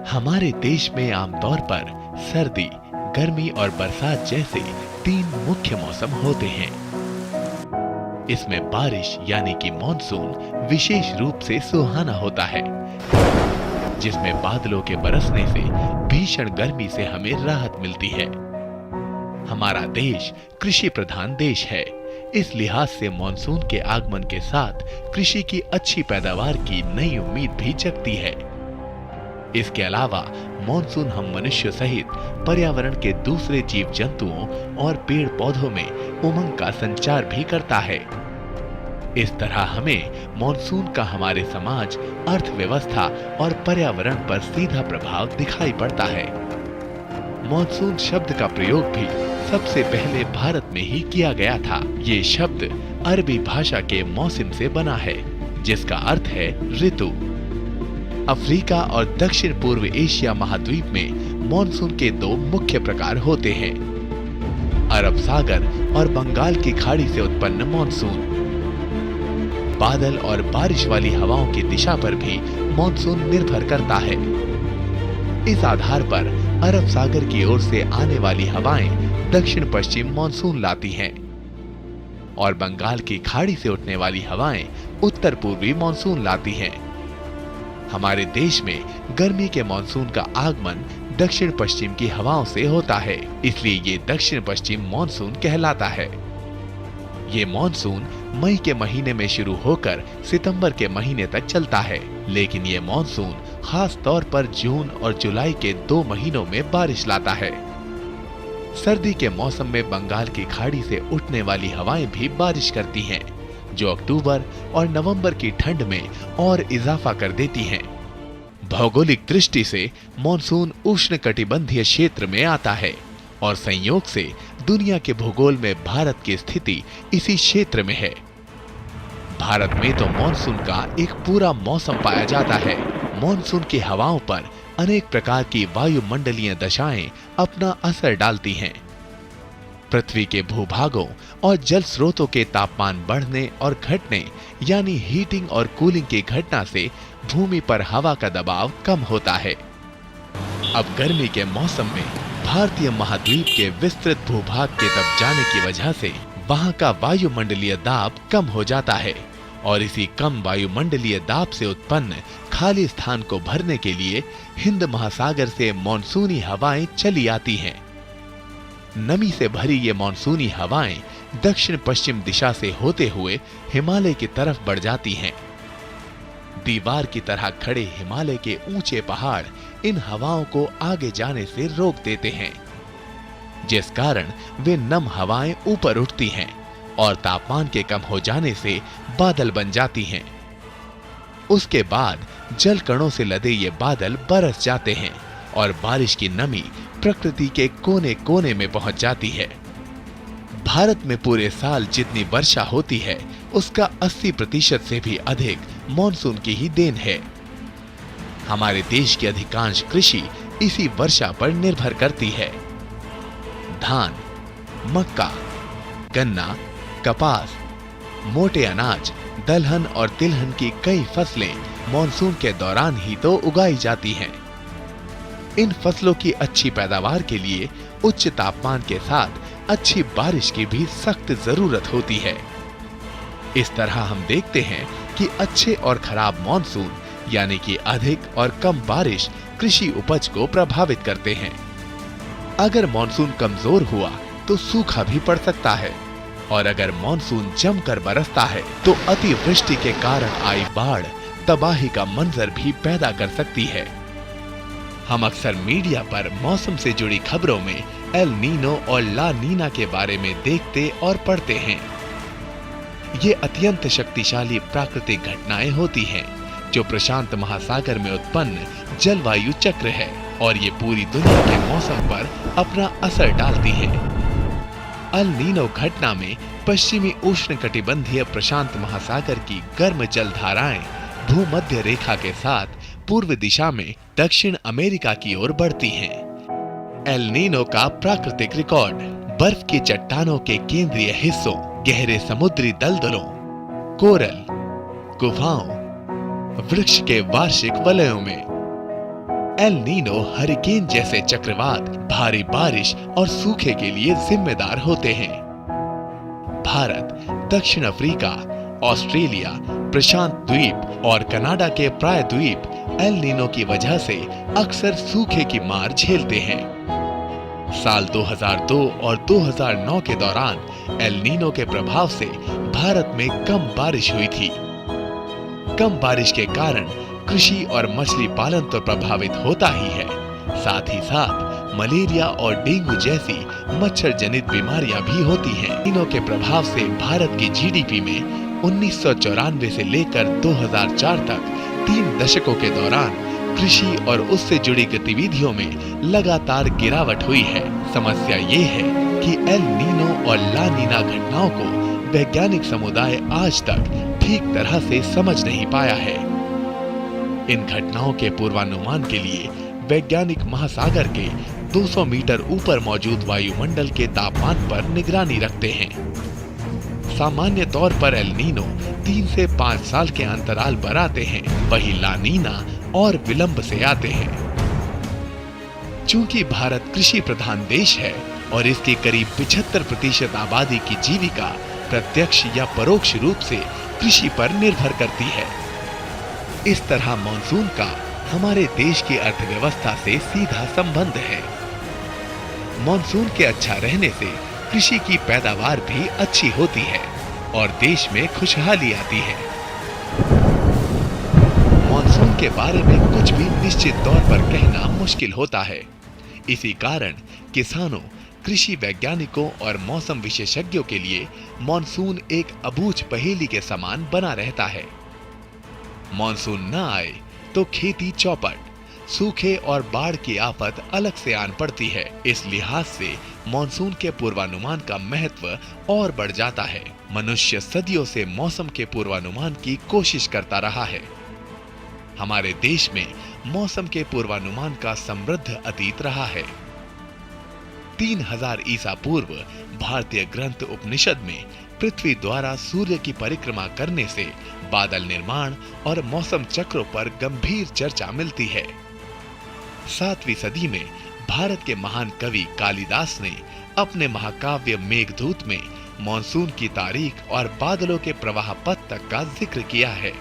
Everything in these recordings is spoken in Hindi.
हमारे देश में आमतौर पर सर्दी, गर्मी और बरसात जैसे 3 मुख्य मौसम होते हैं। इसमें बारिश यानी कि मॉनसून विशेष रूप से सुहाना होता है, जिसमें बादलों के बरसने से भीषण गर्मी से हमें राहत मिलती है। हमारा देश कृषि प्रधान देश है, इस लिहाज से मॉनसून के आगमन के साथ कृषि की अच्छी पैदावार की नई उम्मीद भी जगती है। इसके अलावा मॉनसून हम मनुष्य सहित पर्यावरण के दूसरे जीव जंतुओं और पेड़ पौधों में उमंग का संचार भी करता है। इस तरह हमें मॉनसून का हमारे समाज, अर्थव्यवस्था और पर्यावरण पर सीधा प्रभाव दिखाई पड़ता है। मॉनसून शब्द का प्रयोग भी सबसे पहले भारत में ही किया गया था। ये शब्द अरबी भाषा के मौसम से बना है, जिसका अर्थ है ऋतु। अफ्रीका और दक्षिण पूर्व एशिया महाद्वीप में मॉनसून के 2 मुख्य प्रकार होते हैं, अरब सागर और बंगाल की खाड़ी से उत्पन्न मॉनसून। बादल और बारिश वाली हवाओं की दिशा पर भी मॉनसून निर्भर करता है। इस आधार पर अरब सागर की ओर से आने वाली हवाएं दक्षिण पश्चिम मॉनसून लाती हैं और बंगाल की खाड़ी से उठने वाली हवाएं उत्तर पूर्वी मॉनसून लाती हैं। हमारे देश में गर्मी के मॉनसून का आगमन दक्षिण पश्चिम की हवाओं से होता है, इसलिए ये दक्षिण पश्चिम मॉनसून कहलाता है। ये मॉनसून मई के महीने में शुरू होकर सितंबर के महीने तक चलता है, लेकिन ये मॉनसून खास तौर पर जून और जुलाई के 2 महीनों में बारिश लाता है। सर्दी के मौसम में बंगाल की खाड़ी से उठने वाली हवाएं भी बारिश करती हैं, जो अक्टूबर और नवंबर की ठंड में और इजाफा कर देती हैं। भौगोलिक दृष्टि से मॉनसून उष्णकटिबंधीय क्षेत्र में आता है और संयोग से दुनिया के भूगोल में भारत की स्थिति इसी क्षेत्र में है। भारत में तो मॉनसून का एक पूरा मौसम पाया जाता है। मॉनसून की हवाओं पर अनेक प्रकार की वायुमंडलीय दशाएं अपना असर डालती हैं। पृथ्वी के भूभागों और जल स्रोतों के तापमान बढ़ने और घटने यानी हीटिंग और कूलिंग की घटना से भूमि पर हवा का दबाव कम होता है। अब गर्मी के मौसम में भारतीय महाद्वीप के विस्तृत भूभाग के दब जाने की वजह से वहां का वायुमंडलीय दाब कम हो जाता है और इसी कम वायुमंडलीय दाब से उत्पन्न खाली स्थान को भरने के लिए हिंद महासागर से मॉनसूनी हवाएं चली आती हैं। नमी से भरी ये मॉनसूनी हवाएं दक्षिण पश्चिम दिशा से होते हुए हिमालय की तरफ बढ़ जाती हैं। दीवार की तरह खड़े हिमालय के ऊंचे पहाड़ इन हवाओं को आगे जाने से रोक देते हैं, जिस कारण वे नम हवाएं ऊपर उठती हैं और तापमान के कम हो जाने से बादल बन जाती हैं। उसके बाद जल कणों से लदे ये बादल बरस जाते हैं और बारिश की नमी प्रकृति के कोने कोने में पहुंच जाती है। भारत में पूरे साल जितनी वर्षा होती है उसका 80% से भी अधिक मॉनसून की ही देन है। हमारे देश की अधिकांश कृषि इसी वर्षा पर निर्भर करती है। धान, मक्का, गन्ना, कपास, मोटे अनाज, दलहन और तिलहन की कई फसलें मॉनसून के दौरान ही तो उगाई जाती हैं। इन फसलों की अच्छी पैदावार के लिए उच्च तापमान के साथ अच्छी बारिश की भी सख्त जरूरत होती है। इस तरह हम देखते हैं कि अच्छे और खराब मॉनसून यानी कि अधिक और कम बारिश कृषि उपज को प्रभावित करते हैं। अगर मॉनसून कमजोर हुआ तो सूखा भी पड़ सकता है और अगर मॉनसून जमकर बरसता है तो अतिवृष्टि के कारण आई बाढ़ तबाही का मंजर भी पैदा कर सकती है। हम अक्सर मीडिया पर मौसम से जुड़ी खबरों में एल नीनो और ला नीना के बारे में देखते और पढ़ते हैं। ये अत्यंत शक्तिशाली प्राकृतिक घटनाएं होती हैं जो प्रशांत महासागर में उत्पन्न जलवायु चक्र है और ये पूरी दुनिया के मौसम पर अपना असर डालती हैं। एल नीनो घटना में पश्चिमी उष्णकटिबंधीय प्रशांत महासागर की गर्म जलधाराएं भूमध्य रेखा के साथ पूर्व दिशा में दक्षिण अमेरिका की ओर बढ़ती हैं। एल नीनो का प्राकृतिक रिकॉर्ड बर्फ की चट्टानों के केंद्रीय हिस्सों, गहरे समुद्री दलदलों, कोरल, गुफाओं, वृक्ष के वार्षिक वलयों में। एल नीनो हरिकेन जैसे चक्रवात भारी बारिश और सूखे के लिए जिम्मेदार होते हैं। भारत, दक्षिण अफ्रीका, ऑस्ट्रेलिया, प्रशांत द्वीप और कनाडा के प्रायद्वीप एल नीनो की वजह से अक्सर सूखे की मार झेलते हैं। साल 2002 और 2009 के दौरान एल नीनो के प्रभाव से भारत में कम बारिश हुई थी। कम बारिश के कारण कृषि और मछली पालन तो प्रभावित होता ही है, साथ ही साथ मलेरिया और डेंगू जैसी मच्छर जनित बीमारियां भी होती हैं। नीनो के प्रभाव से भारत की जीडीपी में 1994 से लेकर 2004 तक 3 दशकों के दौरान कृषि और उससे जुड़ी गतिविधियों में लगातार गिरावट हुई है। समस्या ये है कि एल नीनो और ला नीना घटनाओं को वैज्ञानिक समुदाय आज तक ठीक तरह से समझ नहीं पाया है। इन घटनाओं के पूर्वानुमान के लिए वैज्ञानिक महासागर के 200 मीटर ऊपर मौजूद वायुमंडल के तापमान पर निगरानी रखते हैं। सामान्य तौर पर एल नीनो 3 से 5 साल के अंतराल पर आते हैं, वही ला नीना और विलंब से आते हैं। चूंकि भारत कृषि प्रधान देश है और इसकी करीब 75% आबादी की जीविका प्रत्यक्ष या परोक्ष रूप से कृषि पर निर्भर करती है, इस तरह मॉनसून का हमारे देश की अर्थव्यवस्था से सीधा संबंध है। मॉनसून के अच्छा रहने से कृषि की पैदावार भी अच्छी होती है और देश में खुशहाली आती है। मॉनसून के बारे में कुछ भी निश्चित तौर पर कहना मुश्किल होता है। इसी कारण किसानों, कृषि वैज्ञानिकों और मौसम विशेषज्ञों के लिए मॉनसून एक अबूझ पहेली के समान बना रहता है। मॉनसून न आए तो खेती चौपट, सूखे और बाढ़ की आफत अलग से आन पड़ती है। इस लिहाज से मॉनसून के पूर्वानुमान का महत्व और बढ़ जाता है। मनुष्य सदियों से मौसम के पूर्वानुमान की कोशिश करता रहा है। हमारे देश में मौसम के पूर्वानुमान का समृद्ध अतीत रहा है। 3000 ईसा पूर्व भारतीय ग्रंथ उपनिषद में पृथ्वी द्वारा सूर्य की परिक्रमा करने से बादल निर्माण और मौसम चक्रों पर गंभीर चर्चा मिलती है। 7वीं सदी में भारत के महान कवि कालिदास ने अपने महाकाव्य मेघदूत में मॉनसून की तारीख और बादलों के प्रवाह पथ तक का जिक्र किया है।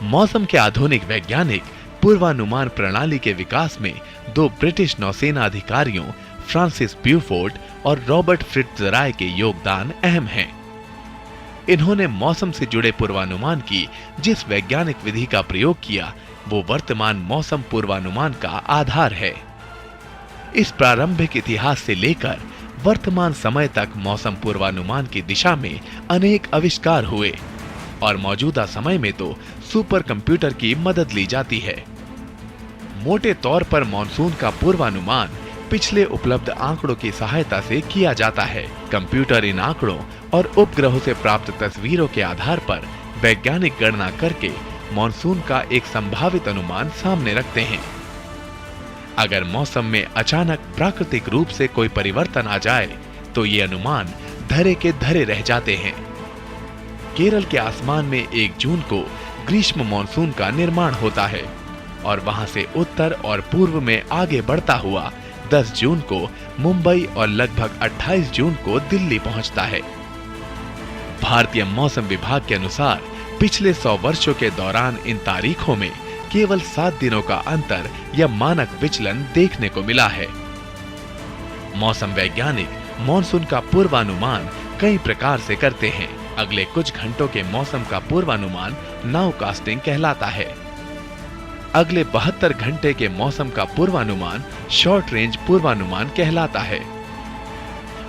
मौसम के आधुनिक वैज्ञानिक पूर्वानुमान प्रणाली के विकास में 2 ब्रिटिश नौसेना अधिकारियों फ्रांसिस ब्यूफोर्ड और रॉबर्ट फ्रिट्जराय के योगदान अहम हैं। इन्होंने मौसम से जुड़े पूर्वानुमान की जिस वैज्ञानिक विधि का प्रयोग किया, वो वर्तमान मौसम पूर्वानुमान का आधार है। इस प्रारंभिक इतिहास से लेकर वर्तमान समय तक मौसम पूर्वानुमान की दिशा में अनेक आविष्कार हुए और मौजूदा समय में तो सुपर कंप्यूटर की मदद ली जाती है। मोटे तौर पर मॉनसून का पूर्वानुमान पिछले उपलब्ध आंकड़ों की सहायता से किया जाता है। कंप्यूटर इन आंकड़ों और उपग्रहों से प्राप्त तस्वीरों के आधार पर वैज्ञानिक गणना करके मॉनसून का एक संभावित अनुमान सामने रखते हैं। अगर मौसम में अचानक प्राकृतिक रूप से कोई परिवर्तन आ जाए तो ये अनुमान धरे के धरे रह जाते हैं। केरल के आसमान में 1 जून को ग्रीष्म मॉनसून का निर्माण होता है और वहां से उत्तर और पूर्व में आगे बढ़ता हुआ 10 जून को मुंबई और लगभग 28 जून को दिल्ली पहुंचता है। भारतीय मौसम विभाग के अनुसार पिछले 100 वर्षों के दौरान इन तारीखों में केवल 7 दिनों का अंतर या मानक विचलन देखने को मिला है। मौसम वैज्ञानिक मॉनसून का पूर्वानुमान कई प्रकार से करते हैं। अगले कुछ घंटों के मौसम का पूर्वानुमान नाउकास्टिंग कहलाता है। अगले 72 घंटे के मौसम का पूर्वानुमान शॉर्ट रेंज पूर्वानुमान कहलाता है।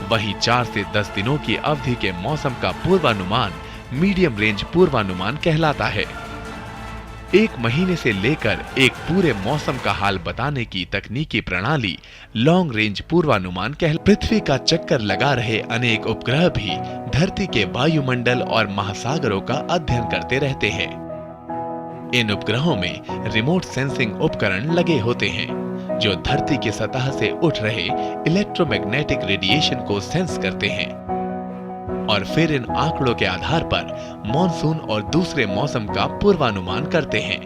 वहीं 4 से 10 दिनों की अवधि के मौसम का पूर्वानुमान मीडियम रेंज पूर्वानुमान कहलाता है। 1 महीने से लेकर एक पूरे मौसम का हाल बताने की तकनीकी प्रणाली लॉन्ग रेंज पूर्वानुमान पृथ्वी का चक्कर लगा रहे अनेक उपग्रह भी धरती के वायुमंडल और महासागरों का अध्ययन करते रहते हैं। इन उपग्रहों में रिमोट सेंसिंग उपकरण लगे होते हैं जो धरती की सतह से उठ रहे इलेक्ट्रोमैग्नेटिक रेडिएशन को सेंस करते हैं और फिर इन आंकड़ों के आधार पर मॉनसून और दूसरे मौसम का पूर्वानुमान करते हैं।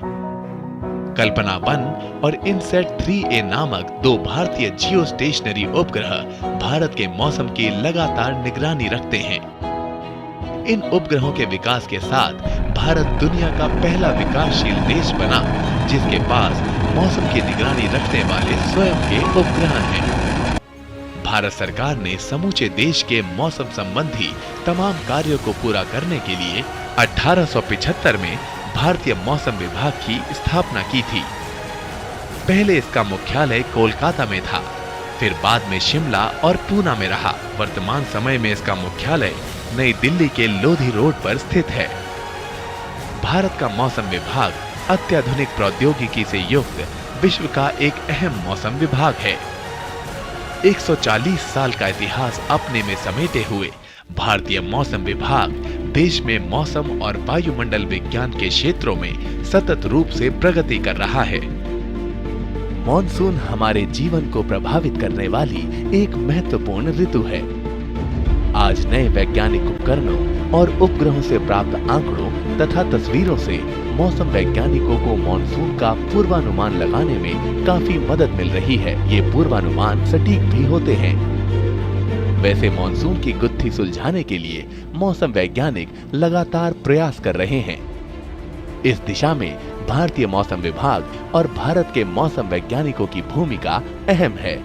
कल्पना 1 और इनसेट 3A नामक 2 भारतीय जियो स्टेशनरी उपग्रह भारत के मौसम की लगातार निगरानी रखते हैं। इन उपग्रहों के विकास के साथ भारत दुनिया का पहला विकासशील देश बना जिसके पास मौसम की निगरानी रखने वाले स्वयं के उपग्रह हैं। भारत सरकार ने समूचे देश के मौसम संबंधी तमाम कार्यों को पूरा करने के लिए 1875 में भारतीय मौसम विभाग की स्थापना की थी। पहले इसका मुख्यालय कोलकाता में था, फिर बाद में शिमला और पूना में रहा। वर्तमान समय में इसका मुख्यालय नई दिल्ली के लोधी रोड पर स्थित है। भारत का मौसम विभाग अत्याधुनिक प्रौद्योगिकी से युक्त विश्व का एक अहम मौसम विभाग है। 140 साल का इतिहास अपने में समेटे हुए भारतीय मौसम विभाग देश में मौसम और वायुमंडल विज्ञान के क्षेत्रों में सतत रूप से प्रगति कर रहा है। मॉनसून हमारे जीवन को प्रभावित करने वाली एक महत्वपूर्ण ऋतु है। आज नए वैज्ञानिक उपकरणों और उपग्रहों से प्राप्त आंकड़ों तथा तस्वीरों से मौसम वैज्ञानिकों को मॉनसून का पूर्वानुमान लगाने में काफी मदद मिल रही है। ये पूर्वानुमान सटीक भी होते हैं। वैसे मॉनसून की गुत्थी सुलझाने के लिए मौसम वैज्ञानिक लगातार प्रयास कर रहे हैं। इस दिशा में भारतीय मौसम विभाग और भारत के मौसम वैज्ञानिकों की भूमिका अहम है।